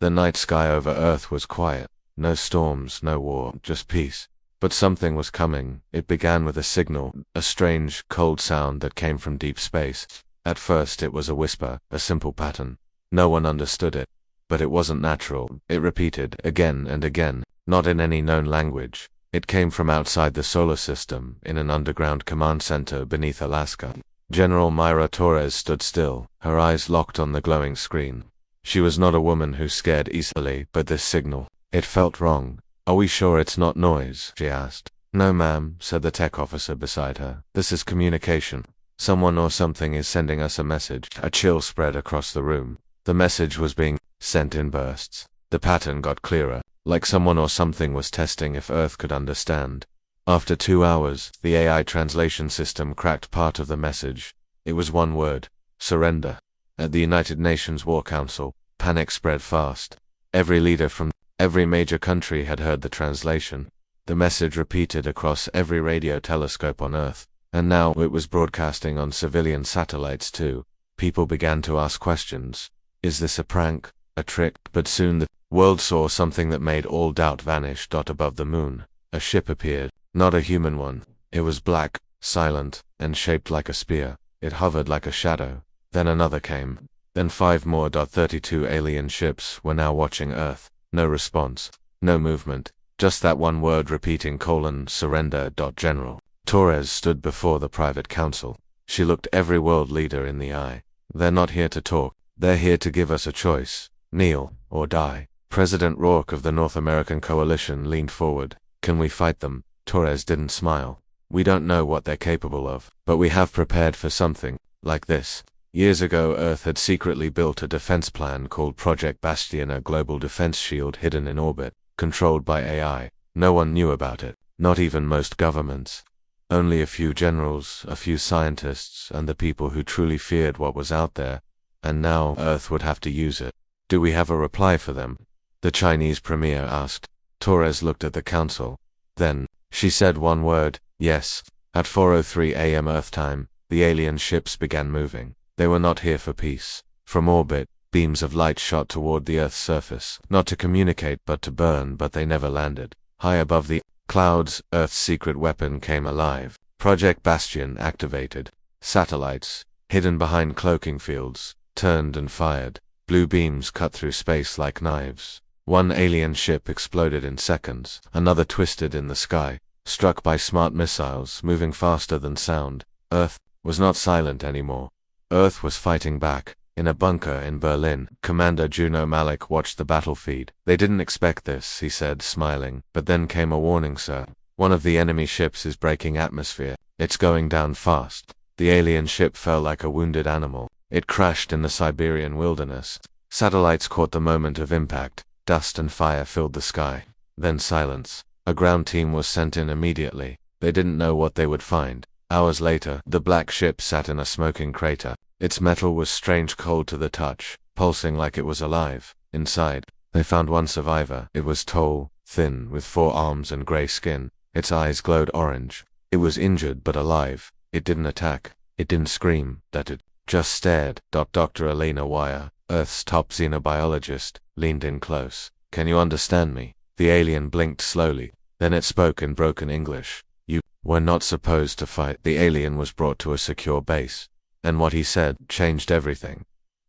The night sky over Earth was quiet. No storms, no war, just peace. But something was coming. It began with a signal, a strange, cold sound that came from deep space. At first it was a whisper, a simple pattern. No one understood it. But it wasn't natural. It repeated, again and again, not in any known language. It came from outside the solar system, in an underground command center beneath Alaska. General Myra Torres stood still, her eyes locked on the glowing screen. She was not a woman who scared easily, but this signal, it felt wrong. "Are we sure it's not noise?" she asked. "No, ma'am," said the tech officer beside her. "This is communication. Someone or something is sending us a message." A chill spread across the room. The message was being sent in bursts. The pattern got clearer, like someone or something was testing if Earth could understand. After 2 hours, the AI translation system cracked part of the message. It was one word: surrender. At the United Nations War Council, panic spread fast. Every leader from every major country had heard the translation. The message repeated across every radio telescope on Earth, and now it was broadcasting on civilian satellites too. People began to ask questions. Is this a prank? A trick? But soon the world saw something that made all doubt vanish. Above the moon, a ship appeared. Not a human one. It was black, silent, and shaped like a spear. It hovered like a shadow. Then another came. Then 5 more. 32 alien ships were now watching Earth. No response. No movement. Just that one word repeating: surrender. General Torres stood before the private council. She looked every world leader in the eye. "They're not here to talk. They're here to give us a choice. Kneel or die." President Rourke of the North American Coalition leaned forward. "Can we fight them?" Torres didn't smile. "We don't know what they're capable of, but we have prepared for something like this." Years ago, Earth had secretly built a defense plan called Project Bastion, a global defense shield hidden in orbit, controlled by AI. No one knew about it, not even most governments. Only a few generals, a few scientists, and the people who truly feared what was out there. And now Earth would have to use it. "Do we have a reply for them?" the Chinese premier asked. Torres looked at the council. Then she said one word: yes. At 4:03 a.m. Earth time, the alien ships began moving. They were not here for peace. From orbit, beams of light shot toward the Earth's surface, not to communicate but to burn, but they never landed. High above the clouds, Earth's secret weapon came alive. Project Bastion activated. Satellites, hidden behind cloaking fields, turned and fired. Blue beams cut through space like knives. One alien ship exploded in seconds. Another twisted in the sky, struck by smart missiles moving faster than sound. Earth was not silent anymore. Earth was fighting back. In a bunker in Berlin, Commander Juno Malik watched the battlefield. "They didn't expect this," he said, smiling. "But then came a warning, sir. One of the enemy ships is breaking atmosphere. It's going down fast." The alien ship fell like a wounded animal. It crashed in the Siberian wilderness. Satellites caught the moment of impact. Dust and fire filled the sky. Then silence. A ground team was sent in immediately. They didn't know what they would find. Hours later, the black ship sat in a smoking crater. Its metal was strange cold to the touch, pulsing like it was alive. Inside, they found one survivor. It was tall, thin, with 4 arms and gray skin. Its eyes glowed orange. It was injured but alive. It didn't attack. It didn't scream. It just stared. Dr. Elena Wire, Earth's top xenobiologist, leaned in close. "Can you understand me?" The alien blinked slowly. Then it spoke in broken English. "You were not supposed to fight." The alien was brought to a secure base. And what he said changed everything.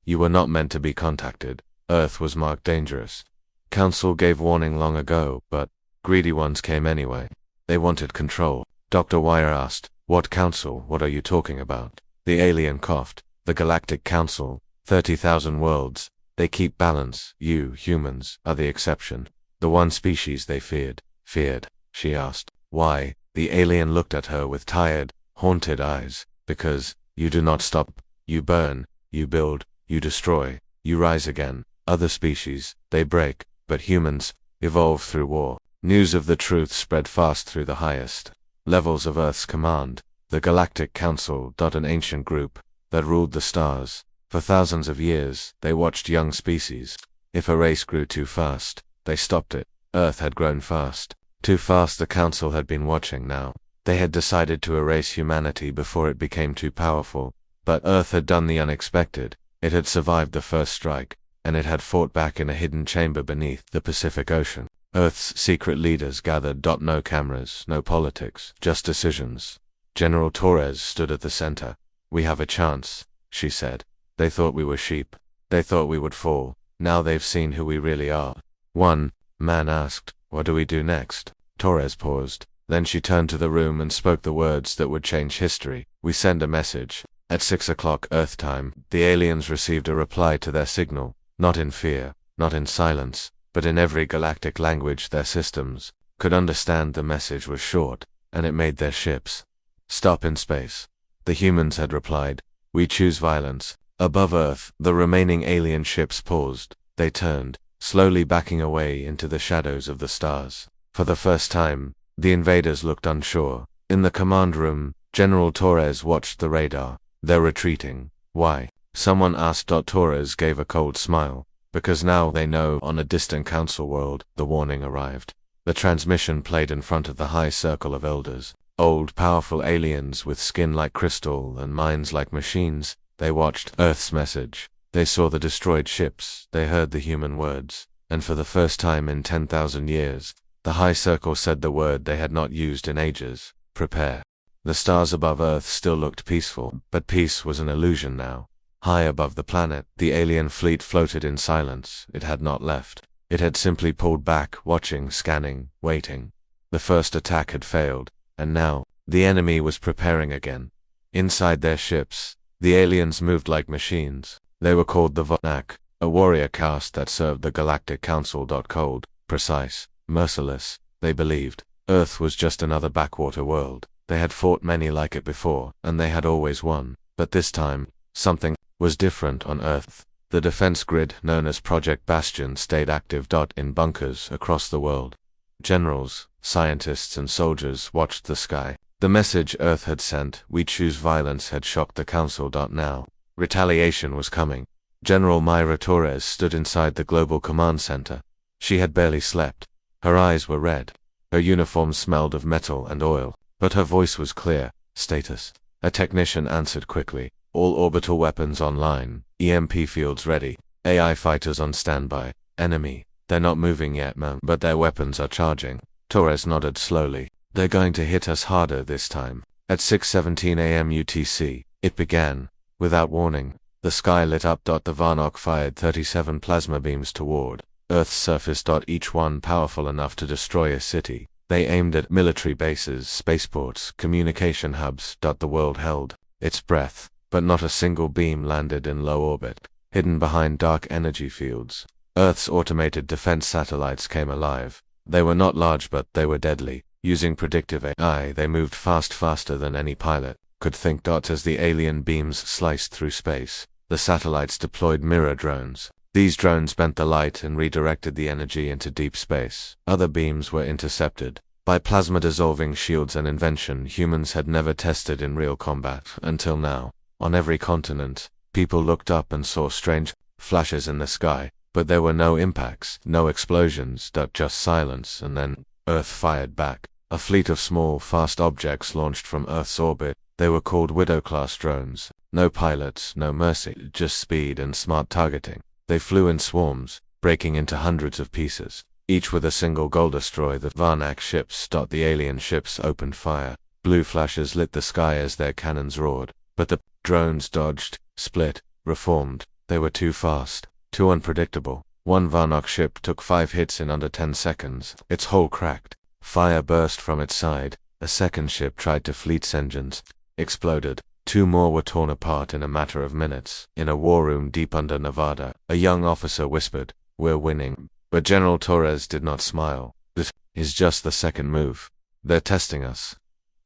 "You were not meant to be contacted. Earth was marked dangerous. Council gave warning long ago, but greedy ones came anyway. They wanted control." Dr. Wire asked, "What council? What are you talking about?" The alien coughed. "The Galactic Council. 30,000 worlds. They keep balance. You, humans, are the exception. The one species they feared." "Feared?" she asked. "Why?" The alien looked at her with tired, haunted eyes. "Because you do not stop. You burn, you build, you destroy, you rise again. Other species, they break, but humans evolve through war." News of the truth spread fast through the highest levels of Earth's command. The Galactic Council, an ancient group that ruled the stars. For thousands of years, they watched young species. If a race grew too fast, they stopped it. Earth had grown fast. Too fast. The Council had been watching now. They had decided to erase humanity before it became too powerful. But Earth had done the unexpected. It had survived the first strike. and it had fought back in a hidden chamber beneath the Pacific Ocean. Earth's secret leaders gathered. No cameras, no politics, just decisions. General Torres stood at the center. "We have a chance," she said. "They thought we were sheep. They thought we would fall. Now they've seen who we really are." One man asked, "What do we do next?" Torres paused. Then she turned to the room and spoke the words that would change history. "We send a message." At 6 o'clock Earth time, the aliens received a reply to their signal, not in fear, not in silence, but in every galactic language their systems could understand. The message was short, and it made their ships stop in space. The humans had replied, "We choose violence." Above Earth, the remaining alien ships paused. They turned, slowly backing away into the shadows of the stars. For the first time, the invaders looked unsure. In the command room, General Torres watched the radar. "They're retreating. Why?" someone asked. Torres gave a cold smile. "Because now they know." On a distant council world, the warning arrived. The transmission played in front of the high circle of elders. Old, powerful aliens with skin like crystal and minds like machines. They watched Earth's message. They saw the destroyed ships. They heard the human words. And for the first time in 10,000 years, the high circle said the word they had not used in ages: prepare. The stars above Earth still looked peaceful, but peace was an illusion now. High above the planet, the alien fleet floated in silence. It had not left. It had simply pulled back, watching, scanning, waiting. The first attack had failed, and now, the enemy was preparing again. Inside their ships, the aliens moved like machines. They were called the Vonak, a warrior caste that served the Galactic Council. Cold, precise, merciless. They believed Earth was just another backwater world. They had fought many like it before, and they had always won. But this time, something was different on Earth. The defense grid, known as Project Bastion, stayed active. In bunkers across the world, generals, scientists, and soldiers watched the sky. The message Earth had sent, "We choose violence," had shocked the Council. Now, retaliation was coming. General Mayra Torres stood inside the Global Command Center. She had barely slept. Her eyes were red. Her uniform smelled of metal and oil. But her voice was clear. "Status." A technician answered quickly. "All orbital weapons online. EMP fields ready. AI fighters on standby. Enemy. They're not moving yet, ma'am, but their weapons are charging." Torres nodded slowly. "They're going to hit us harder this time." At 6:17 a.m. UTC, it began. Without warning, the sky lit up. The Varnock fired 37 plasma beams toward Earth's surface. Each one powerful enough to destroy a city. They aimed at military bases, spaceports, communication hubs. The world held its breath, but not a single beam landed in low orbit, hidden behind dark energy fields. Earth's automated defense satellites came alive. They were not large, but they were deadly. Using predictive AI, they moved faster than any pilot could think. As the alien beams sliced through space, the satellites deployed mirror drones. These drones bent the light and redirected the energy into deep space. Other beams were intercepted by plasma-dissolving shields, an invention humans had never tested in real combat until now. On every continent, people looked up and saw strange flashes in the sky, but there were no impacts, no explosions, just silence. And then, Earth fired back. A fleet of small, fast objects launched from Earth's orbit. They were called Widow-class drones. No pilots, no mercy, just speed and smart targeting. They flew in swarms, breaking into hundreds of pieces, each with a single goal: destroy the Varnak ships. The alien ships opened fire. Blue flashes lit the sky as their cannons roared. But the drones dodged, split, reformed. They were too fast, too unpredictable. One Varnak ship took 5 hits in under 10 seconds. Its hull cracked. Fire burst from its side. A second ship tried to fleet's engines, exploded. 2 more were torn apart in a matter of minutes. In a war room deep under Nevada, a young officer whispered, "We're winning." But General Torres did not smile. "This is just the second move. They're testing us."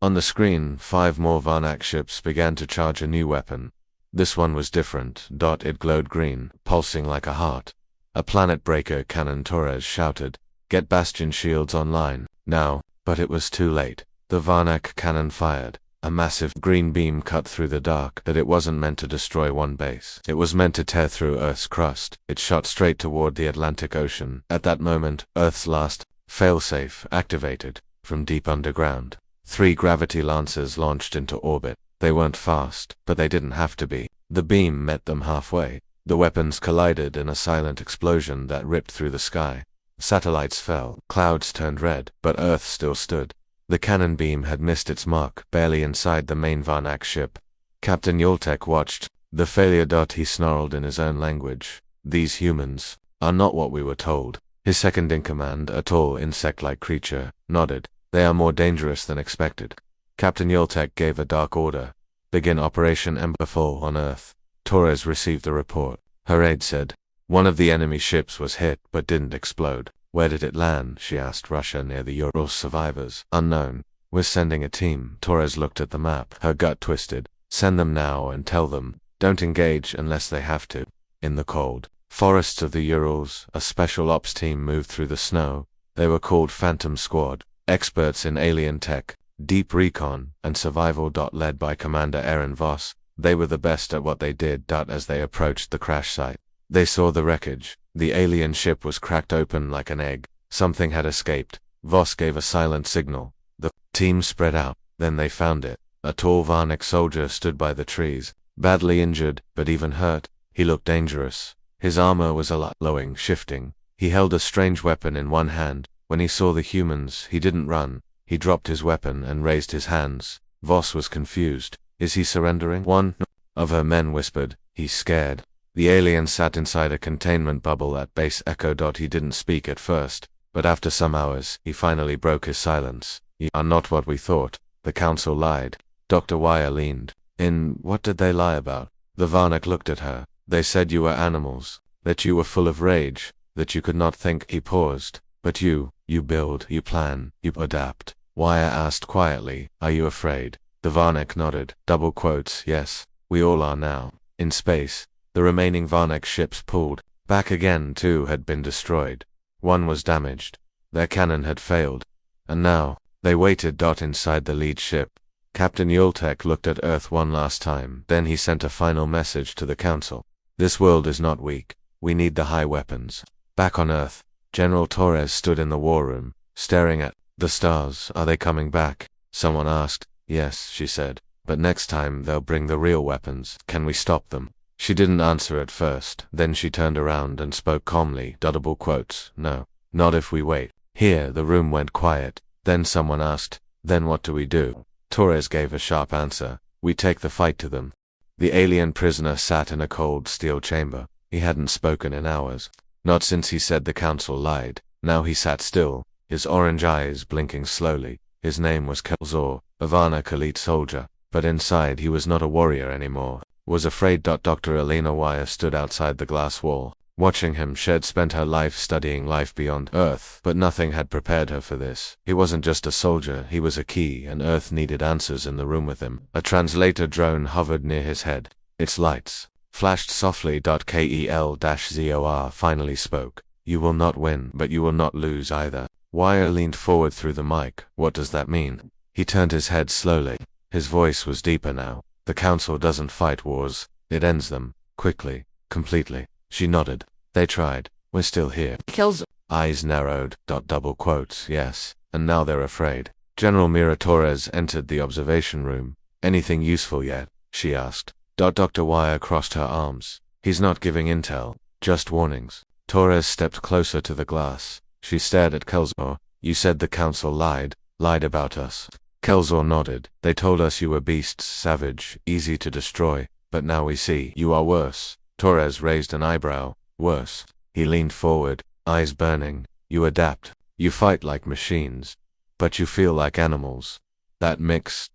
On the screen, 5 more Varnak ships began to charge a new weapon. This one was different. It glowed green, pulsing like a heart. "A planet breaker cannon," Torres shouted. "Get Bastion shields online, now." But it was too late. The Varnak cannon fired. A massive green beam cut through the dark. That it wasn't meant to destroy one base. It was meant to tear through Earth's crust. It shot straight toward the Atlantic Ocean. At that moment, Earth's last failsafe activated from deep underground. 3 gravity lancers launched into orbit. They weren't fast, but they didn't have to be. The beam met them halfway. The weapons collided in a silent explosion that ripped through the sky. Satellites fell, clouds turned red, but Earth still stood. The cannon beam had missed its mark, barely inside the main Varnak ship. Captain Yoltek watched the failure. He snarled in his own language. These humans are not what we were told. His second-in-command, a tall insect-like creature, nodded. They are more dangerous than expected. Captain Yoltek gave a dark order. Begin Operation Emberfall on Earth. Torres received the report. Her aide said, one of the enemy ships was hit but didn't explode. Where did it land? She asked. Russia, near the Urals. Survivors. Unknown. We're sending a team. Torres looked at the map. Her gut twisted. Send them now and tell them, don't engage unless they have to. In the cold forests of the Urals, a special ops team moved through the snow. They were called Phantom Squad, experts in alien tech, deep recon, and survival. Led by Commander Aaron Voss, they were the best at what they did. As they approached the crash site, they saw the wreckage. The alien ship was cracked open like an egg. Something had escaped. Voss gave a silent signal. The team spread out. Then they found it. A tall Varnik soldier stood by the trees, badly injured, but even hurt. He looked dangerous. His armor was glowing, shifting. He held a strange weapon in one hand. When he saw the humans, he didn't run. He dropped his weapon and raised his hands. Voss was confused. Is he surrendering? One of her men whispered. He's scared. The alien sat inside a containment bubble at base Echo. He didn't speak at first, but after some hours, he finally broke his silence. You are not what we thought. The council lied. Dr. Wire leaned in. What did they lie about? The Varnak looked at her. They said you were animals, that you were full of rage, that you could not think. He paused. But you build, you plan, you adapt. Wire asked quietly, are you afraid? The Varnak nodded. Double quotes, yes, we all are now. In space, the remaining Varnak ships pulled back again. Two had been destroyed. One was damaged. Their cannon had failed. And now, they waited. Inside the lead ship, Captain Yoltek looked at Earth one last time. Then he sent a final message to the council. This world is not weak. We need the high weapons. Back on Earth, General Torres stood in the war room, staring at the stars. Are they coming back? Someone asked. Yes, she said. But next time they'll bring the real weapons. Can we stop them? She didn't answer at first. Then she turned around and spoke calmly. Double quotes. No, not if we wait. Here, the room went quiet. Then someone asked, then what do we do? Torres gave a sharp answer. We take the fight to them. The alien prisoner sat in a cold steel chamber. He hadn't spoken in hours. Not since he said the council lied. Now he sat still, his orange eyes blinking slowly. His name was Kelzor, a Varnak elite soldier, but inside he was not a warrior anymore. Was afraid. Dr. Elena Wire stood outside the glass wall, watching him. She'd spent her life studying life beyond Earth, but nothing had prepared her for this. He wasn't just a soldier, he was a key, and Earth needed answers in the room with him. A translator drone hovered near his head. Its lights flashed softly. Kel-Zor finally spoke. You will not win, but you will not lose either. Wire leaned forward through the mic. What does that mean? He turned his head slowly. His voice was deeper now. The council doesn't fight wars. It ends them. Quickly. Completely. She nodded. They tried. We're still here. Kel's eyes narrowed. Double quotes. Yes. And now they're afraid. General Mira Torres entered the observation room. Anything useful yet? She asked. Dr. Wire crossed her arms. He's not giving intel. Just warnings. Torres stepped closer to the glass. She stared at Kelzor. You said the council lied about us. Kelzor nodded. They told us you were beasts, savage, easy to destroy, but now we see you are worse. Torres raised an eyebrow. Worse. He leaned forward, eyes burning. You adapt. You fight like machines. But you feel like animals. That mix ...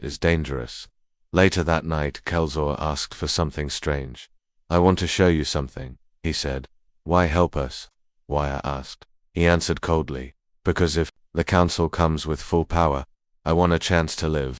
is dangerous. Later that night, Kelzor asked for something strange. I want to show you something, he said. Why help us? Wire asked. He answered coldly. Because if the council comes with full power, I want a chance to live.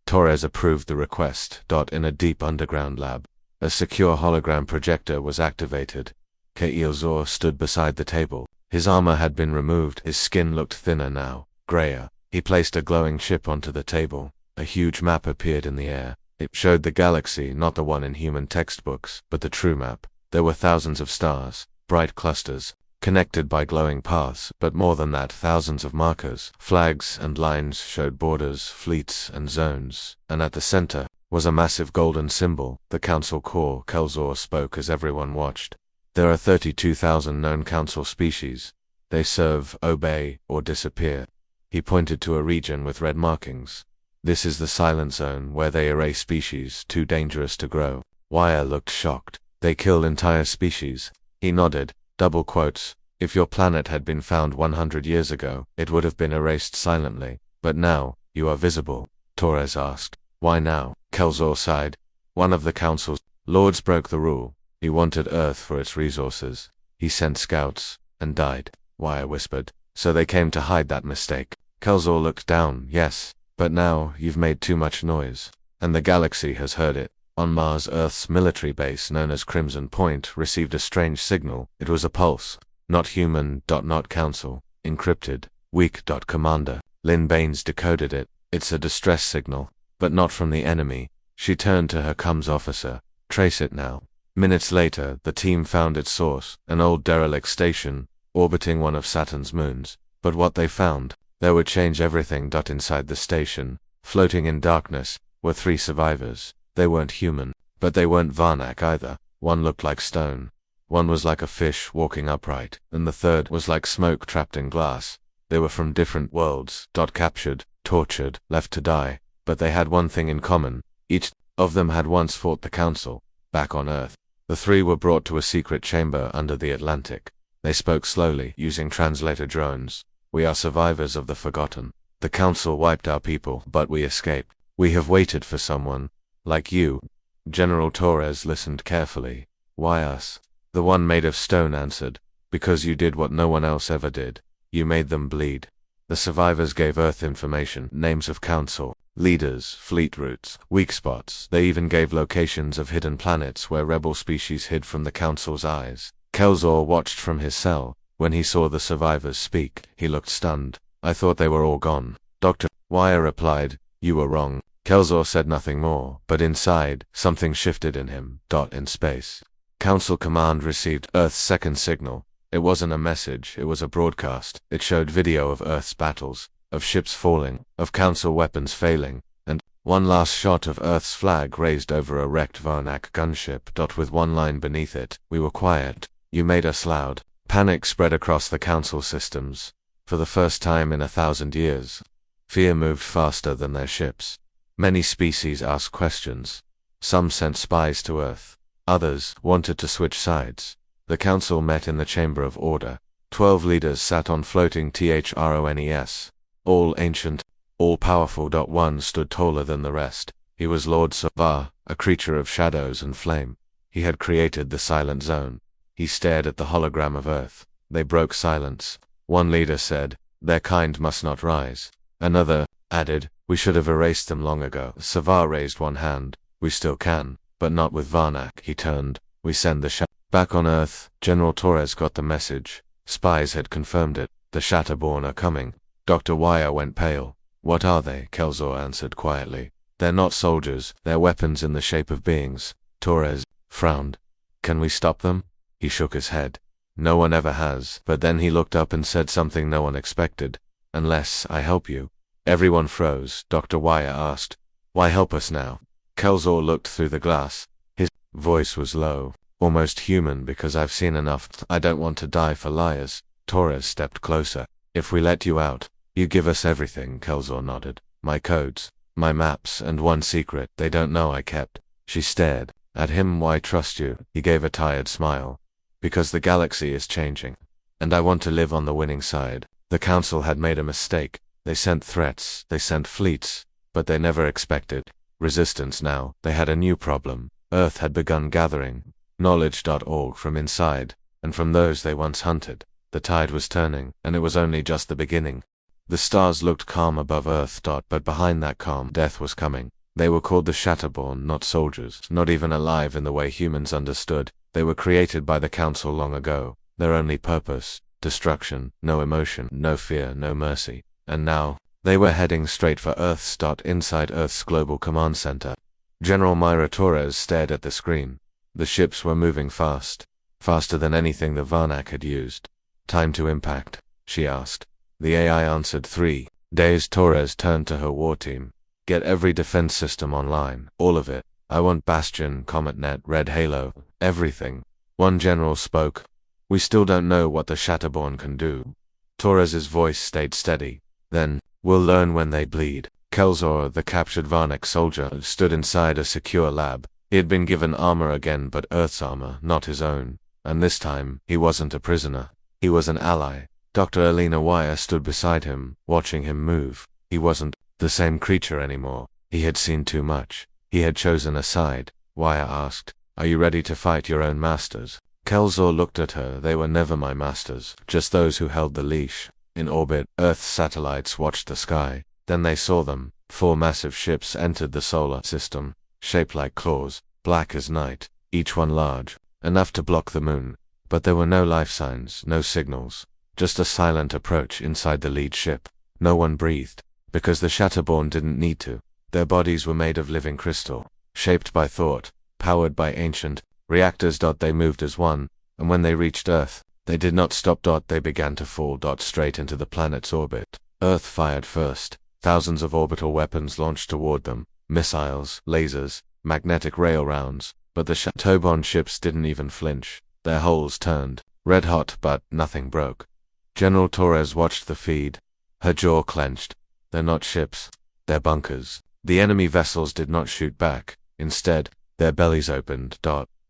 Torres approved the request. In a deep underground lab, a secure hologram projector was activated. Kelzor stood beside the table. His armor had been removed. His skin looked thinner now, grayer. He placed a glowing chip onto the table. A huge map appeared in the air. It showed the galaxy, not the one in human textbooks, but the true map. There were thousands of stars, bright clusters, connected by glowing paths, but more than that, thousands of markers. Flags and lines showed borders, fleets, and zones, and at the center was a massive golden symbol, the Council core. Kelzor spoke as everyone watched. There are 32,000 known Council species. They serve, obey, or disappear. He pointed to a region with red markings. This is the silent zone where they erase species too dangerous to grow. Wire looked shocked. They kill entire species. He nodded. Double quotes. If your planet had been found 100 years ago, it would have been erased silently. But now, you are visible. Torres asked. Why now? Kelzor sighed. One of the Council's lords broke the rule. He wanted Earth for its resources. He sent scouts, and died. Wire whispered. So they came to hide that mistake. Kelzor looked down. Yes, but now you've made too much noise. And the galaxy has heard it. On Mars, Earth's military base known as Crimson Point received a strange signal. It was a pulse. Not human. Not Council. Encrypted. Weak. Commander. Lynn Baines decoded it. It's a distress signal, but not from the enemy. She turned to her comms officer. Trace it now. Minutes later, the team found its source, an old derelict station, orbiting one of Saturn's moons. But what they found, that would change everything. Inside the station, floating in darkness, were 3 survivors. They weren't human, but they weren't Varnak either. One looked like stone. One was like a fish walking upright, and the third was like smoke trapped in glass. They were from different worlds. Captured, tortured, left to die. But they had one thing in common. Each of them had once fought the Council, back on Earth. The 3 were brought to a secret chamber under the Atlantic. They spoke slowly, using translator drones. We are survivors of the Forgotten. The Council wiped our people, but we escaped. We have waited for someone, like you. General Torres listened carefully. Why us? The one made of stone answered. Because you did what no one else ever did. You made them bleed. The survivors gave Earth information, names of Council, leaders, fleet routes, weak spots. They even gave locations of hidden planets where rebel species hid from the Council's eyes. Kelzor watched from his cell. When he saw the survivors speak, he looked stunned. I thought they were all gone. Dr. Wire replied, you were wrong. Kelzor said nothing more, but inside, something shifted in him. In space. Council Command received Earth's second signal. It wasn't a message, it was a broadcast. It showed video of Earth's battles, of ships falling, of Council weapons failing, and one last shot of Earth's flag raised over a wrecked Varnak gunship. With one line beneath it, we were quiet. You made us loud. Panic spread across the Council systems. For the first time in 1,000 years. Fear moved faster than their ships. Many species asked questions. Some sent spies to Earth. Others wanted to switch sides. The Council met in the Chamber of Order. 12 leaders sat on floating thrones. All ancient, all powerful. One stood taller than the rest. He was Lord Savar, a creature of shadows and flame. He had created the Silent Zone. He stared at the hologram of Earth. They broke silence. One leader said, their kind must not rise. Another added, we should have erased them long ago. Savar raised one hand. We still can, but not with Varnak. He turned. We send the back on Earth. General Torres got the message. Spies had confirmed it. The Shatterborn are coming. Dr. Wire went pale. What are they? Kelzor answered quietly. They're not soldiers. They're weapons in the shape of beings. Torres frowned. Can we stop them? He shook his head. No one ever has. But then he looked up and said something no one expected. Unless I help you. Everyone froze. Dr. Wire asked, why help us now? Kelzor looked through the glass. His voice was low, almost human. Because I've seen enough. I don't want to die for liars. Torres stepped closer. If we let you out, you give us everything. Kelzor nodded. My codes, my maps, and one secret they don't know I kept. She stared at him. Why trust you? He gave a tired smile. Because the galaxy is changing. And I want to live on the winning side. The Council had made a mistake. They sent threats, they sent fleets, but they never expected resistance. Now, they had a new problem. Earth had begun gathering knowledge.org from inside, and from those they once hunted. The tide was turning, and it was only just the beginning. The stars looked calm above Earth. But behind that calm, death was coming. They were called the Shatterborn, not soldiers, not even alive in the way humans understood. They were created by the Council long ago. Their only purpose, destruction, no emotion, no fear, no mercy. And now, they were heading straight for Earth's. Inside Earth's global command center. General Myra Torres stared at the screen. The ships were moving fast. Faster than anything the Varnak had used. Time to impact, she asked. The AI answered 3 days. Torres turned to her war team. Get every defense system online, all of it. I want Bastion, CometNet, Red Halo, everything. One general spoke. We still don't know what the Shatterborn can do. Torres's voice stayed steady. Then, we'll learn when they bleed. Kelzor, the captured Varnik soldier, stood inside a secure lab. He had been given armor again, but Earth's armor, not his own. And this time, he wasn't a prisoner. He was an ally. Dr. Alina Wire stood beside him, watching him move. He wasn't the same creature anymore. He had seen too much. He had chosen a side. Wire asked, "Are you ready to fight your own masters?" Kelzor looked at her. They were never my masters, just those who held the leash. In orbit, Earth's satellites watched the sky. Then they saw them. 4 massive ships entered the solar system, shaped like claws, black as night, each one large, enough to block the moon. But there were no life signs, no signals, just a silent approach inside the lead ship. No one breathed, because the Shatterborn didn't need to. Their bodies were made of living crystal, shaped by thought, powered by ancient reactors. They moved as one, and when they reached Earth, they did not stop. They began to fall straight into the planet's orbit. Earth fired first. Thousands of orbital weapons launched toward them, missiles, lasers, magnetic rail rounds, but the Shatterborn ships didn't even flinch. Their hulls turned, red hot, but nothing broke. General Torres watched the feed. Her jaw clenched. They're not ships. They're bunkers. The enemy vessels did not shoot back. Instead, their bellies opened,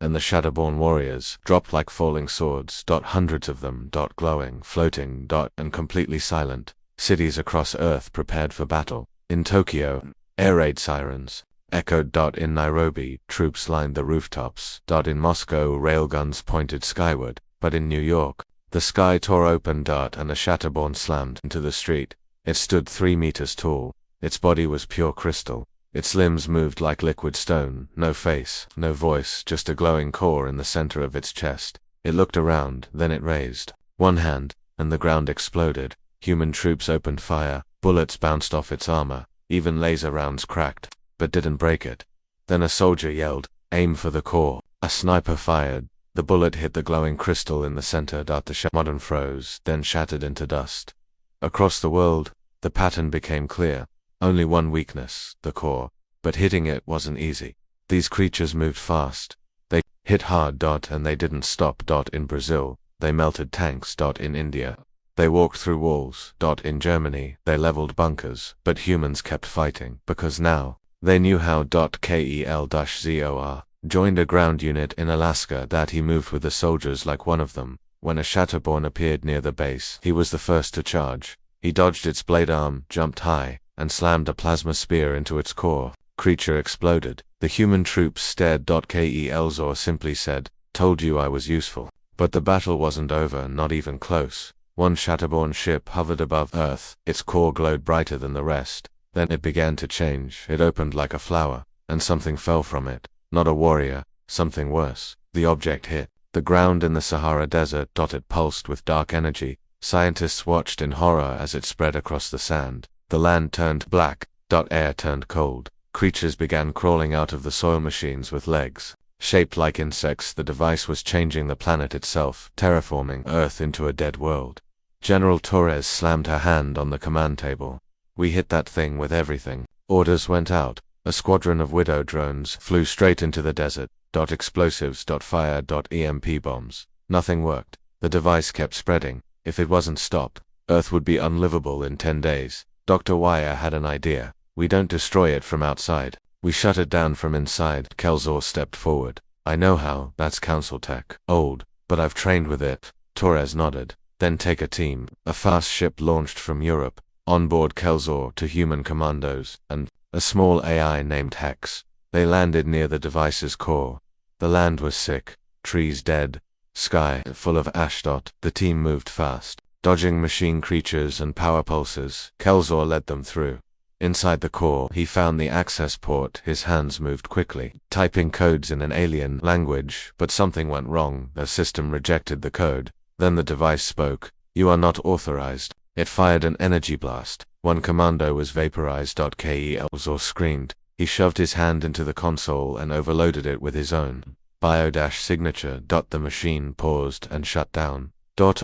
and the Shatterborn warriors dropped like falling swords, hundreds of them, glowing, floating, and completely silent. Cities across Earth prepared for battle. In Tokyo, air raid sirens echoed. In Nairobi, troops lined the rooftops. In Moscow, railguns pointed skyward. But in New York, the sky tore open. And a Shatterborn slammed into the street. It stood 3 meters tall. Its body was pure crystal. Its limbs moved like liquid stone. No face, no voice, just a glowing core in the center of its chest. It looked around, then it raised one hand, and the ground exploded. Human troops opened fire. Bullets bounced off its armor. Even laser rounds cracked, but didn't break it. Then a soldier yelled, "Aim for the core." A sniper fired. The bullet hit the glowing crystal in the center. The Shatterborn froze, then shattered into dust. Across the world, the pattern became clear. Only one weakness, the core. But hitting it wasn't easy. These creatures moved fast. They hit hard. And they didn't stop. In Brazil, they melted tanks. In India, they walked through walls. In Germany, they leveled bunkers. But humans kept fighting, because now, they knew how. Kel-Zor joined a ground unit in Alaska. He moved with the soldiers like one of them. When a Shatterborn appeared near the base, he was the first to charge. He dodged its blade arm, jumped high, and slammed a plasma spear into its core. Creature exploded. The human troops stared. Kel-Zor simply said, "Told you I was useful." But the battle wasn't over, not even close. One Shatterborn ship hovered above Earth. Its core glowed brighter than the rest. Then it began to change. It opened like a flower, and something fell from it. Not a warrior, something worse. The object hit the ground in the Sahara Desert. It pulsed with dark energy. Scientists watched in horror as it spread across the sand. The land turned black. Air turned cold. Creatures began crawling out of the soil machines with legs. Shaped like insects, the device was changing the planet itself, terraforming Earth into a dead world. General Torres slammed her hand on the command table. "We hit that thing with everything." Orders went out. A squadron of Widow drones flew straight into the desert. Explosives. Fire. EMP bombs. Nothing worked. The device kept spreading. If it wasn't stopped, Earth would be unlivable in 10 days. Dr. Wire had an idea. "We don't destroy it from outside. We shut it down from inside." Kelzor stepped forward. "I know how. That's council tech. Old, but I've trained with it." Torres nodded. "Then take a team." A fast ship launched from Europe. On board Kelzor, 2 human commandos, and a small AI named Hex. They landed near the device's core. The land was sick. Trees dead. Sky full of ash. The team moved fast, dodging machine creatures and power pulses. Kelzor led them through. Inside the core, he found the access port. His hands moved quickly, typing codes in an alien language, but something went wrong. The system rejected the code. Then the device spoke. "You are not authorized." It fired an energy blast. One commando was vaporized. Kel-Zor screamed. He shoved his hand into the console and overloaded it with his own bio-signature. The machine paused and shut down.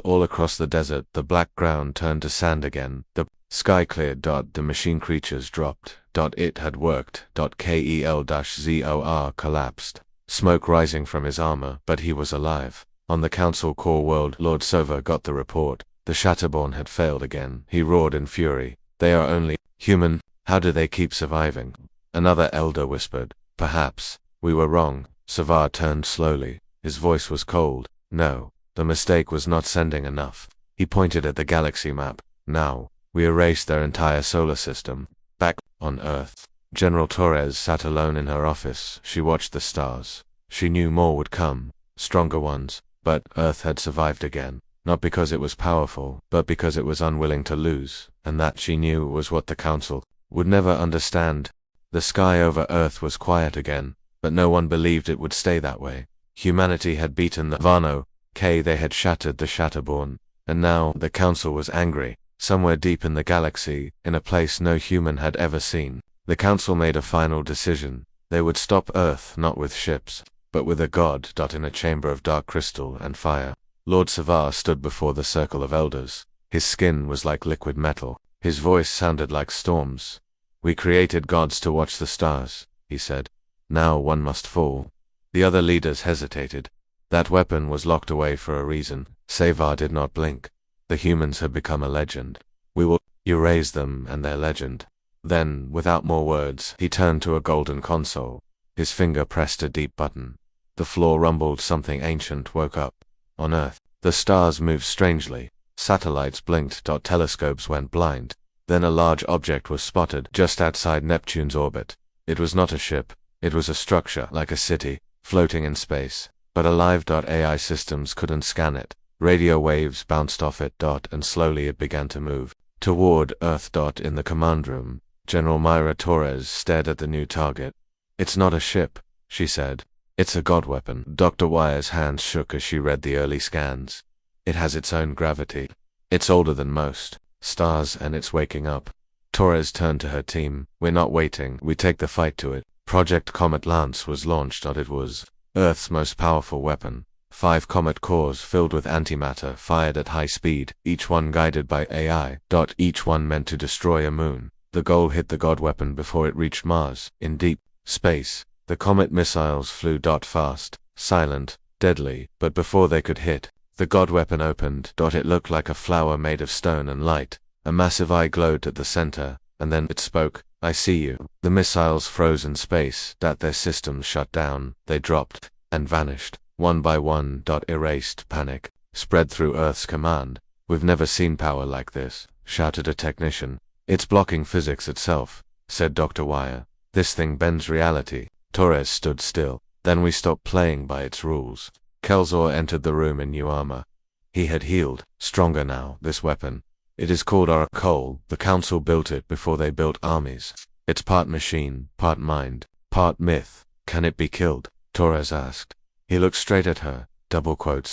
All across the desert, the black ground turned to sand again. The Sky cleared. The machine creatures dropped. It had worked. KEL-ZOR collapsed. Smoke rising from his armor, but he was alive. On the council core world, Lord Sova got the report. The Shatterborn had failed again. He roared in fury. They are only human. How do they keep surviving? Another elder whispered. Perhaps we were wrong. Savar turned slowly. His voice was cold. No, the mistake was not sending enough. He pointed at the galaxy map. Now, we erased their entire solar system. Back on Earth, General Torres sat alone in her office. She watched the stars. She knew more would come, stronger ones, but Earth had survived again. Not because it was powerful, but because it was unwilling to lose, and that she knew was what the Council would never understand. The sky over Earth was quiet again, but no one believed it would stay that way. Humanity had beaten the Vano, they had shattered the Shatterborn, and now the Council was angry. Somewhere deep in the galaxy, in a place no human had ever seen, the Council made a final decision. They would stop Earth not with ships, but with a god. In a chamber of dark crystal and fire, Lord Savar stood before the circle of elders. His skin was like liquid metal. His voice sounded like storms. We created gods to watch the stars, he said. Now one must fall. The other leaders hesitated. That weapon was locked away for a reason. Savar did not blink. The humans had become a legend. We will erase them and their legend. Then, without more words, he turned to a golden console. His finger pressed a deep button. The floor rumbled. Something ancient woke up. On Earth, the stars moved strangely. Satellites blinked. Telescopes went blind. Then a large object was spotted just outside Neptune's orbit. It was not a ship. It was a structure, like a city, floating in space. But alive. AI systems couldn't scan it. Radio waves bounced off it. And slowly it began to move toward Earth. In the command room, General Myra Torres stared at the new target. It's not a ship, she said. It's a god weapon. Dr. Wire's hands shook as she read the early scans. It has its own gravity. It's older than most stars, and it's waking up. Torres turned to her team. We're not waiting. We take the fight to it. Project Comet Lance was launched. It was Earth's most powerful weapon. 5 comet cores filled with antimatter fired at high speed, each one guided by AI. Each one meant to destroy a moon. The goal hit the god weapon before it reached Mars. In deep space, the comet missiles flew. Fast, silent, deadly, but before they could hit, the god weapon opened. It looked like a flower made of stone and light. A massive eye glowed at the center, and then it spoke. I see you. The missiles froze in space. Their systems shut down. They dropped and vanished. One by one. Erased. Panic spread through Earth's command. We've never seen power like this, shouted a technician. It's blocking physics itself, said Dr. Wire. This thing bends reality. Torres stood still. Then we stopped playing by its rules. Kelzor entered the room in new armor. He had healed, stronger now, this weapon. It is called Oracle. The Council built it before they built armies. It's part machine, part mind, part myth. Can it be killed? Torres asked. He looked straight at her.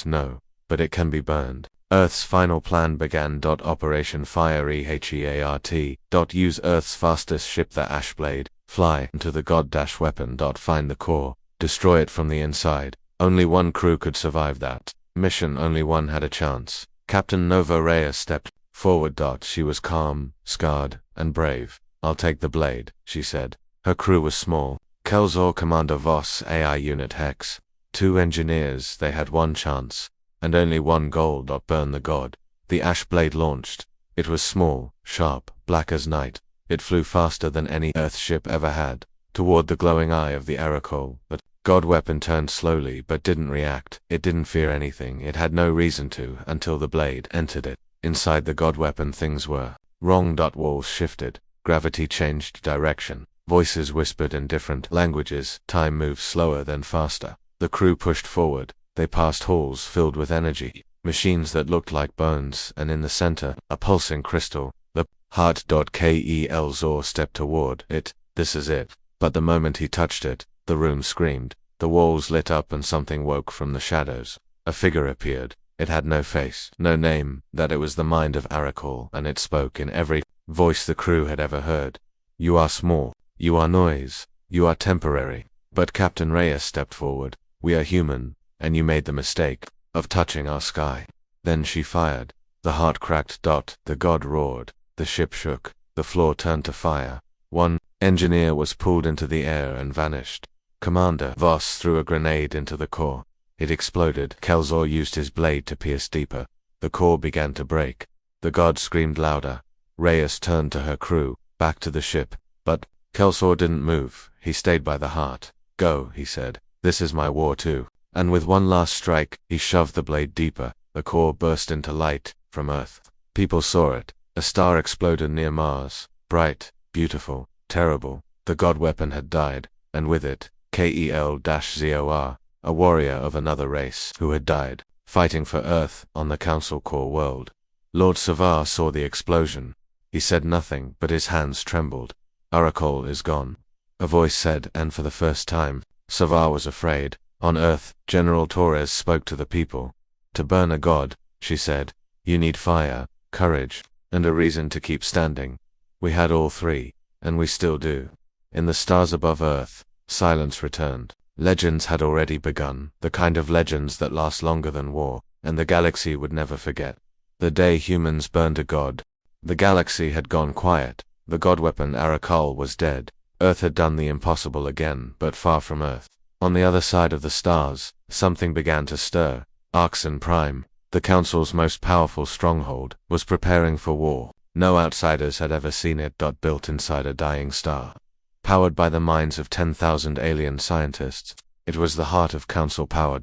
No, but it can be burned. Earth's final plan began. Operation Fire EHEART. Use Earth's fastest ship, the Ashblade. Fly into the god-weapon. Find the core. Destroy it from the inside. Only one crew could survive that mission. Only one had a chance. Captain Nova Reyes stepped forward. She was calm, scarred, and brave. I'll take the blade, she said. Her crew was small. Kelzor, Commander Voss, AI Unit Hex. 2 engineers. They had one chance, and only one goal. Burn the god. The ash blade launched. It was small, sharp, black as night. It flew faster than any Earth ship ever had, toward the glowing eye of the Oracle. The god weapon turned slowly but didn't react. It didn't fear anything. It had no reason to, until the blade entered it. Inside the god weapon things were wrong. Walls shifted. Gravity changed direction. Voices whispered in different languages. Time moved slower then faster. The crew pushed forward. They passed halls filled with energy, machines that looked like bones, and in the center, a pulsing crystal. The heart. Kelzor stepped toward it. This is it. But the moment he touched it, the room screamed. The walls lit up and something woke from the shadows. A figure appeared. It had no face, no name. That it was the mind of Arakor, and it spoke in every voice the crew had ever heard. You are small. You are noise. You are temporary. But Captain Reyes stepped forward. We are human, and you made the mistake of touching our sky. Then she fired. The heart cracked. The god roared. The ship shook. The floor turned to fire. One engineer was pulled into the air and vanished. Commander Voss threw a grenade into the core. It exploded. Kelzor used his blade to pierce deeper. The core began to break. The god screamed louder. Reyes turned to her crew, back to the ship. But Kelzor didn't move. He stayed by the heart. Go, he said. This is my war too. And with one last strike, he shoved the blade deeper. The core burst into light from Earth. People saw it. A star exploded near Mars. Bright, beautiful, terrible. The god weapon had died, and with it, Kel-Zor, a warrior of another race, who had died, fighting for Earth on the Council Core world. Lord Savar saw the explosion. He said nothing, but his hands trembled. Aracol is gone. A voice said, and for the first time, Savar was afraid. On Earth, General Torres spoke to the people. To burn a god, she said, you need fire, courage, and a reason to keep standing. We had all three, and we still do. In the stars above Earth, silence returned. Legends had already begun, the kind of legends that last longer than war, and the galaxy would never forget. The day humans burned a god. The galaxy had gone quiet. The god weapon Aracol was dead. Earth had done the impossible again, but far from Earth. On the other side of the stars, something began to stir. Arxon Prime, the Council's most powerful stronghold, was preparing for war. No outsiders had ever seen it. Built inside a dying star. Powered by the minds of 10,000 alien scientists, it was the heart of Council power.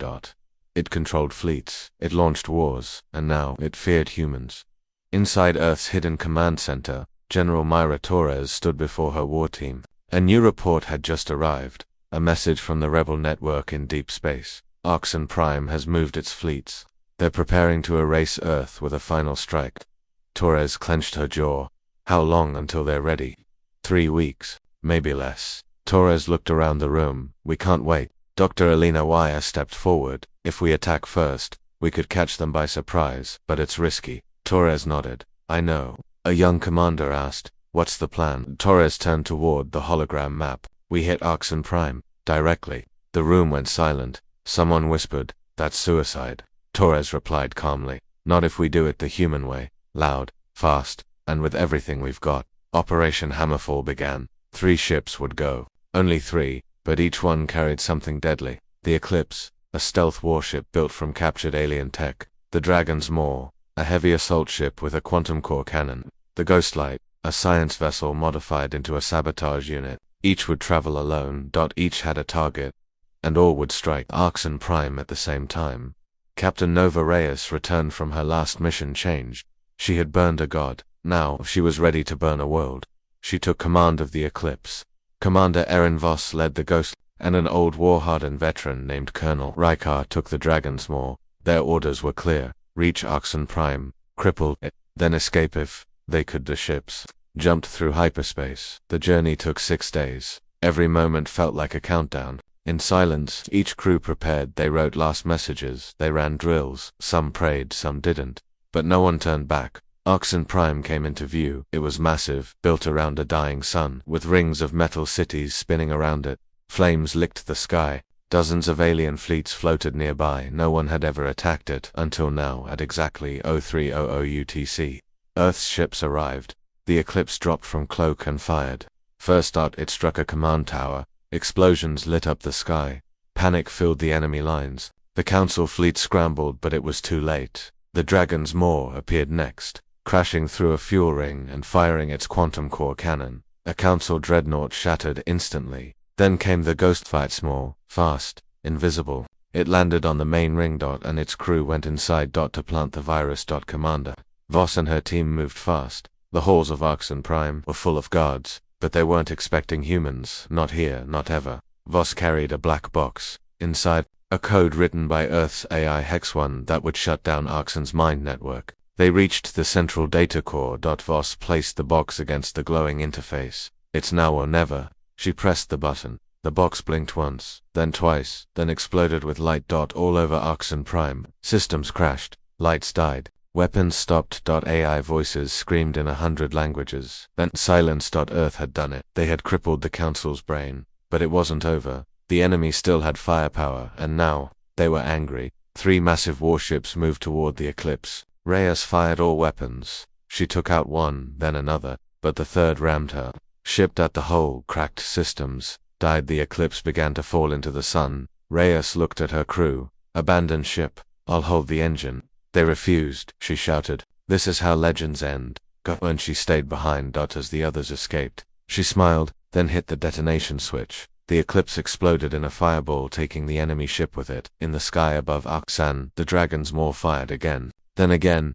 It controlled fleets, it launched wars, and now it feared humans. Inside Earth's hidden command center, General Myra Torres stood before her war team. A new report had just arrived, a message from the rebel network in deep space. Arxon Prime has moved its fleets. They're preparing to erase Earth with a final strike. Torres clenched her jaw. How long until they're ready? 3 weeks, maybe less. Torres looked around the room. We can't wait. Dr. Alina Wire stepped forward. If we attack first, we could catch them by surprise, but it's risky. Torres nodded. I know. A young commander asked, what's the plan? Torres turned toward the hologram map. We hit Arxon Prime, directly. The room went silent. Someone whispered, that's suicide. Torres replied calmly, not if we do it the human way, loud, fast, and with everything we've got. Operation Hammerfall began. 3 ships would go. Only 3, but each one carried something deadly. The Eclipse, a stealth warship built from captured alien tech. The Dragon's Maw, a heavy assault ship with a quantum core cannon. The Ghostlight, a science vessel modified into a sabotage unit. Each would travel alone. Each had a target, and all would strike Arxon Prime at the same time. Captain Nova Reyes returned from her last mission changed. She had burned a god. Now she was ready to burn a world. She took command of the Eclipse. Commander Erin Voss led the Ghost, and an old war-hardened veteran named Colonel Rykar took the Dragon's Maw. Their orders were clear. Reach Arxon Prime, cripple it, then escape if they could. The ships jumped through hyperspace. The journey took 6 days. Every moment felt like a countdown. In silence, each crew prepared. They wrote last messages. They ran drills. Some prayed, some didn't. But no one turned back. Arxon Prime came into view. It was massive, built around a dying sun, with rings of metal cities spinning around it. Flames licked the sky. Dozens of alien fleets floated nearby. No one had ever attacked it until now at exactly 0300 UTC. Earth's ships arrived. The Eclipse dropped from cloak and fired. First it struck a command tower. Explosions lit up the sky. Panic filled the enemy lines. The Council fleet scrambled, but it was too late. The Dragon's Maw appeared next, crashing through a fuel ring and firing its quantum core cannon. A Council dreadnought shattered instantly. Then came the Ghost fight, small, fast, invisible. It landed on the main ring. And its crew went inside. To plant the virus. Commander Voss and her team moved fast. The halls of Arxon Prime were full of guards, but they weren't expecting humans. Not here, not ever. Voss carried a black box. Inside, a code written by Earth's AI Hex 1 that would shut down Arxon's mind network. They reached the central data core. Voss placed the box against the glowing interface. It's now or never. She pressed the button. The box blinked once, then twice, then exploded with light. All over Arxon Prime. Systems crashed. Lights died. Weapons stopped. AI voices screamed in 100 languages. Then silence. Earth had done it. They had crippled the Council's brain. But it wasn't over. The enemy still had firepower, and now, they were angry. 3 massive warships moved toward the Eclipse. Reyes fired all weapons. She took out one, then another, but the third rammed her. Shipped at the hull, cracked systems, died. The eclipse began to fall into the sun. Reyes looked at her crew. Abandon ship. I'll hold the engine. They refused, she shouted. This is how legends end. And she stayed behind. As the others escaped. She smiled, then hit the detonation switch. The eclipse exploded in a fireball, taking the enemy ship with it. In the sky above Aksan, the Dragon's Maw fired again. Then again.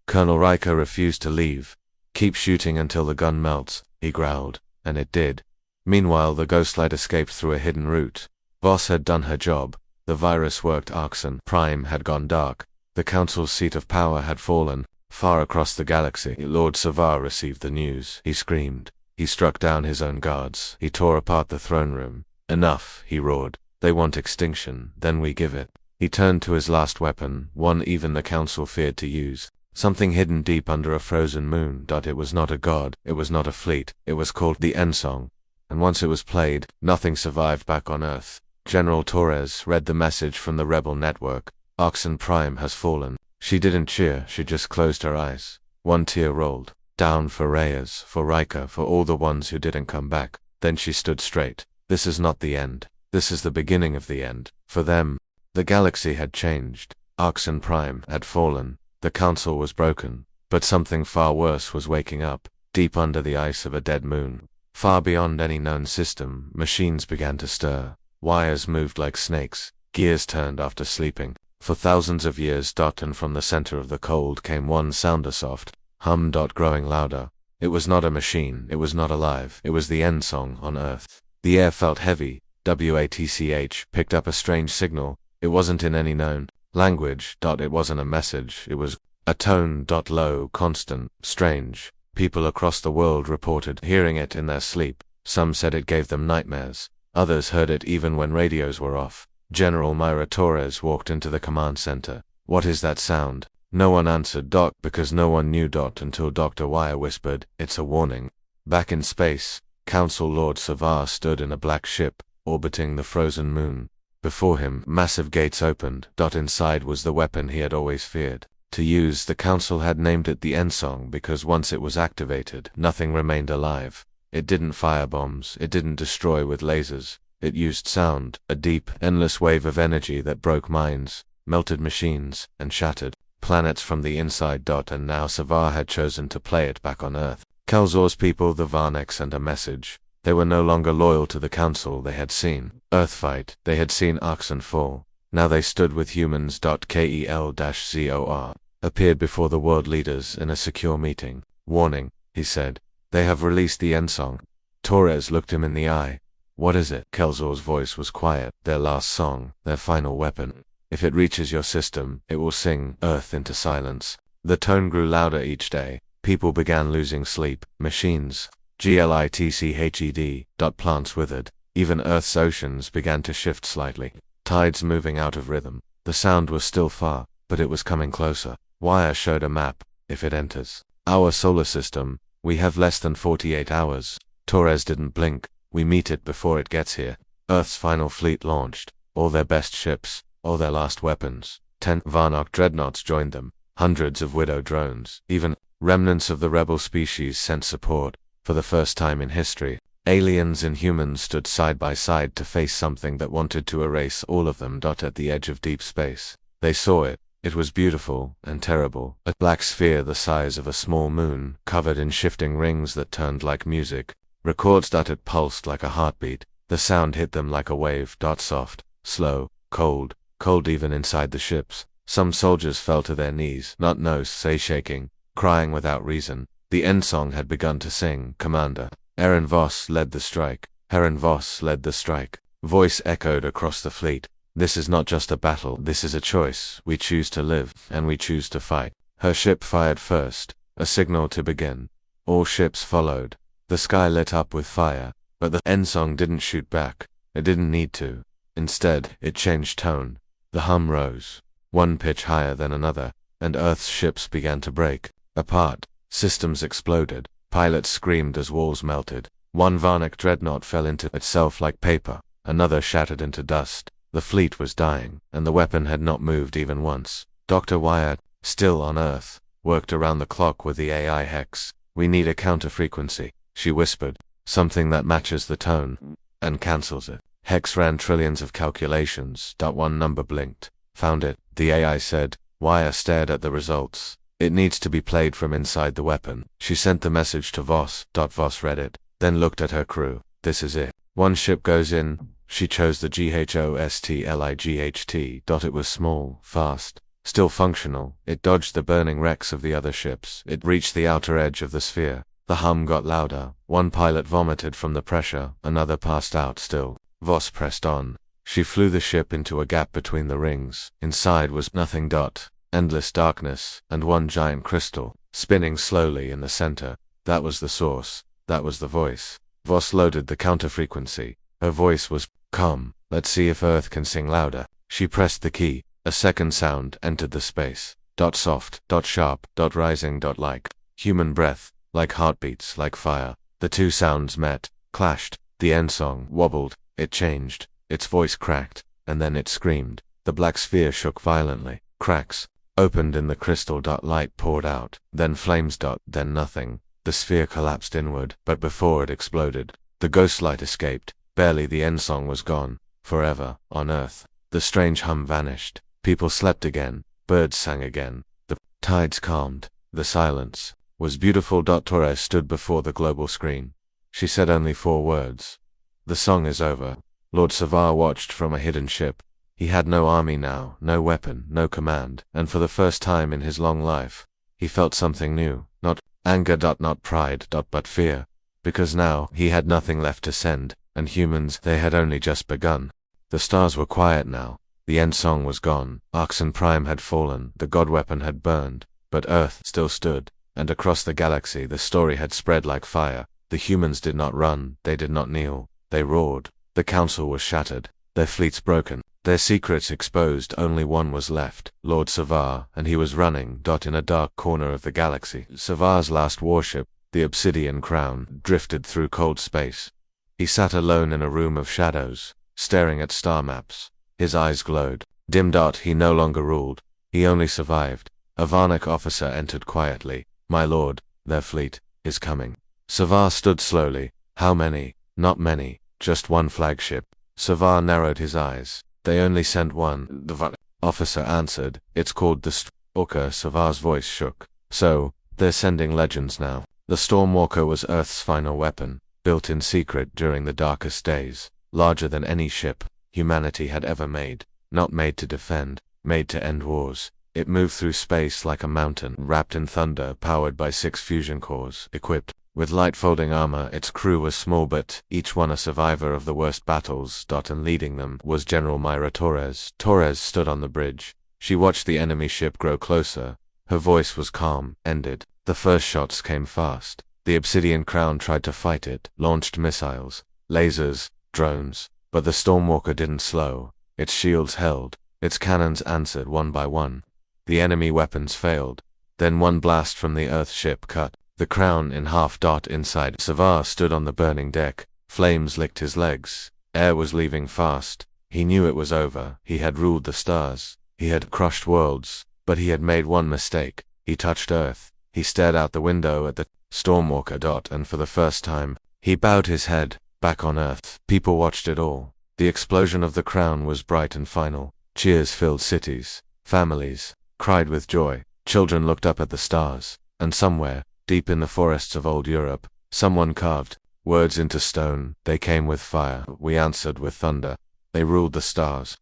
Colonel Riker refused to leave. Keep shooting until the gun melts, he growled, and it did. Meanwhile, the Ghostlight escaped through a hidden route. Voss had done her job. The virus worked. Aksan Prime had gone dark. The Council's seat of power had fallen. Far across the galaxy, Lord Savar received the news. He screamed. He struck down his own guards. He tore apart the throne room. Enough, he roared. They want extinction, then we give it. He turned to his last weapon, one even the Council feared to use. Something hidden deep under a frozen moon. It was not a god, it was not a fleet, it was called the End Song. And once it was played, nothing survived back on Earth. General Torres read the message from the rebel network. Aksan Prime has fallen. She didn't cheer, she just closed her eyes. One tear rolled down for Reyes, for Riker, for all the ones who didn't come back. Then she stood straight. This is not the end. This is the beginning of the end. For them, the galaxy had changed. Aksan Prime had fallen. The Council was broken. But something far worse was waking up, deep under the ice of a dead moon. Far beyond any known system, machines began to stir. Wires moved like snakes. Gears turned after sleeping. For thousands of years. And from the center of the cold came one sound, a soft hum. Growing louder. It was not a machine, it was not alive, it was the End Song on Earth. The air felt heavy. WATCH picked up a strange signal. It wasn't in any known language. It wasn't a message, it was a tone. Low, constant, strange. People across the world reported hearing it in their sleep. Some said it gave them nightmares. Others heard it even when radios were off. General Myra Torres walked into the command center. What is that sound? No one answered. Because no one knew. Until Dr. Wire whispered, it's a warning. Back in space, Council Lord Savar stood in a black ship, orbiting the frozen moon. Before him, massive gates opened. Inside was the weapon he had always feared to use. The Council had named it the End Song because once it was activated, nothing remained alive. It didn't fire bombs, it didn't destroy with lasers. It used sound, a deep, endless wave of energy that broke minds, melted machines, and shattered planets from the inside. And now Savar had chosen to play it back on Earth. Kelzor's people, the Varneks, sent a message. They were no longer loyal to the Council. They had seen Earth fight. They had seen Aksan fall. Now they stood with humans. KEL-ZOR appeared before the world leaders in a secure meeting. Warning, he said. They have released the End Song. Torres looked him in the eye. What is it? Kelzor's voice was quiet. Their last song, their final weapon. If it reaches your system, it will sing Earth into silence. The tone grew louder each day. People began losing sleep. Machines. GLITCHED. Plants withered. Even Earth's oceans began to shift slightly. Tides moving out of rhythm. The sound was still far, but it was coming closer. Wire showed a map. If it enters our solar system, we have less than 48 hours. Torres didn't blink. We meet it before it gets here. Earth's final fleet launched. All their best ships, all their last weapons. 10 Varnok dreadnoughts joined them. Hundreds of Widow drones. Even remnants of the rebel species sent support. For the first time in history, aliens and humans stood side by side to face something that wanted to erase all of them. At the edge of deep space, they saw it. It was beautiful and terrible. A black sphere the size of a small moon, covered in shifting rings that turned like music. Records. It pulsed like a heartbeat. The sound hit them like a wave. Soft, slow, cold even inside the ships. Some soldiers fell to their knees, not say shaking, crying without reason. The End Song had begun to sing. Commander Aaron Voss led the strike. Aaron Voss led the strike. Voice echoed across the fleet. This is not just a battle, this is a choice. We choose to live, and we choose to fight. Her ship fired first, a signal to begin. All ships followed. The sky lit up with fire, but the End Song didn't shoot back. It didn't need to. Instead, it changed tone. The hum rose, one pitch higher than another, and Earth's ships began to break apart. Systems exploded. Pilots screamed as walls melted. One Varnik dreadnought fell into itself like paper. Another shattered into dust. The fleet was dying, and the weapon had not moved even once. Dr. Wyatt, still on Earth, worked around the clock with the AI hex. We need a counter frequency, she whispered, something that matches the tone and cancels it. Hex ran trillions of calculations. One number blinked. Found it, the AI said. Wire stared at the results. It needs to be played from inside the weapon. She sent the message to Voss. Voss read it, then looked at her crew. This is it. One ship goes in. She chose the GHOSTLIGHT. It was small, fast, still functional. It dodged the burning wrecks of the other ships. It reached the outer edge of the sphere. The hum got louder. One pilot vomited from the pressure, another passed out still. Voss pressed on. She flew the ship into a gap between the rings. Inside was nothing. Endless darkness, and one giant crystal, spinning slowly in the center. That was the source. That was the voice. Voss loaded the counter frequency. Her voice was calm. Let's see if Earth can sing louder. She pressed the key. A second sound entered the space. Soft, sharp, rising, like human breath, like heartbeats, like fire. The two sounds met, clashed. The end song wobbled. It changed. Its voice cracked, and then it screamed. The black sphere shook violently. Cracks opened in the crystal. Light poured out. Then flames. Then nothing. The sphere collapsed inward, but before it exploded, the ghost light escaped. Barely. The end song was gone. Forever, on Earth. The strange hum vanished. People slept again. Birds sang again. The tides calmed. The silence was beautiful. Torres stood before the global screen. She said only 4 words. The song is over. Lord Savar watched from a hidden ship. He had no army now, no weapon, no command, and for the first time in his long life, he felt something new. Not anger. Not pride. But fear. Because now, he had nothing left to send, and humans, they had only just begun. The stars were quiet now. The end song was gone. Arxon Prime had fallen, the god weapon had burned, but Earth still stood, and across the galaxy the story had spread like fire. The humans did not run, they did not kneel, they roared. The council was shattered, their fleets broken, their secrets exposed. Only one was left, Lord Savar, and he was running. In a dark corner of the galaxy. Savar's last warship, the Obsidian Crown, drifted through cold space. He sat alone in a room of shadows, staring at star maps. His eyes glowed. Dim. He no longer ruled. He only survived. A Varnic officer entered quietly. My lord, their fleet is coming. Savar stood slowly. How many? Not many. Just one flagship. Savar narrowed his eyes. They only sent one. The Varnic officer answered. It's called the Stormwalker. Savar's voice shook. So, they're sending legends now. The Stormwalker was Earth's final weapon, built in secret during the darkest days. Larger than any ship humanity had ever made. Not made to defend, made to end wars. It moved through space like a mountain, wrapped in thunder, powered by 6 fusion cores, equipped with light-folding armor. Its crew was small but each one a survivor of the worst battles. And leading them was General Myra Torres. Torres stood on the bridge. She watched the enemy ship grow closer. Her voice was calm, ended. The first shots came fast. The Obsidian Crown tried to fight it, launched missiles, lasers, drones. But the Stormwalker didn't slow. Its shields held. Its cannons answered one by one. The enemy weapons failed. Then one blast from the Earth ship cut the crown in half. Inside, Savar stood on the burning deck. Flames licked his legs. Air was leaving fast. He knew it was over. He had ruled the stars. He had crushed worlds. But he had made one mistake. He touched Earth. He stared out the window at the Stormwalker. And for the first time, he bowed his head. Back on Earth, people watched it all. The explosion of the crown was bright and final. Cheers filled cities. Families cried with joy. Children looked up at the stars. And somewhere, deep in the forests of old Europe, someone carved words into stone. They came with fire. We answered with thunder. They ruled the stars.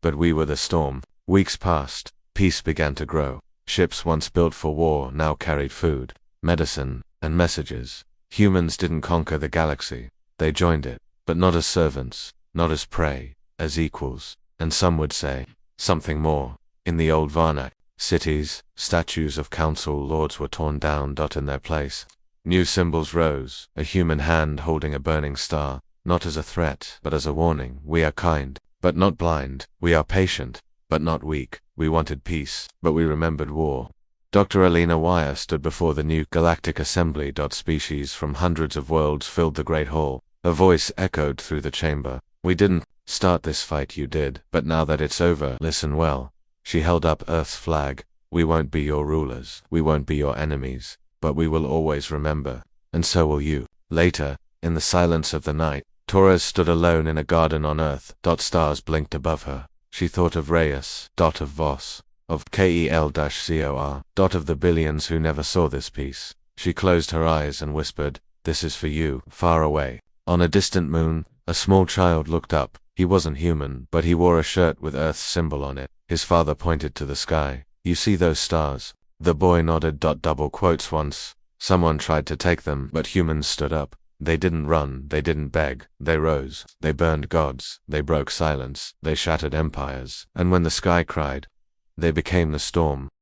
But we were the storm. Weeks passed. Peace began to grow. Ships once built for war now carried food, medicine, and messages. Humans didn't conquer the galaxy. They joined it, but not as servants, not as prey, as equals, and some would say, something more. In the old Varnac, cities, statues of council lords were torn down. In their place, new symbols rose, a human hand holding a burning star, not as a threat, but as a warning. We are kind, but not blind. We are patient, but not weak. We wanted peace, but we remembered war. Dr. Alina Wire stood before the new Galactic Assembly. Species from hundreds of worlds filled the Great Hall. Her voice echoed through the chamber. We didn't start this fight, you did, but now that it's over, listen well. She held up Earth's flag. We won't be your rulers, we won't be your enemies, but we will always remember, and so will you. Later, in the silence of the night, Torres stood alone in a garden on Earth. Stars blinked above her. She thought of Reyes, of Voss, of Kel-Cor, of the billions who never saw this piece. She closed her eyes and whispered, "This is for you." Far away, on a distant moon, a small child looked up. He wasn't human, but he wore a shirt with Earth's symbol on it. His father pointed to the sky. "You see those stars?" The boy nodded. Double quotes once. Someone tried to take them, but humans stood up. They didn't run, they didn't beg, they rose. They burned gods, they broke silence, they shattered empires, and when the sky cried, they became the storm.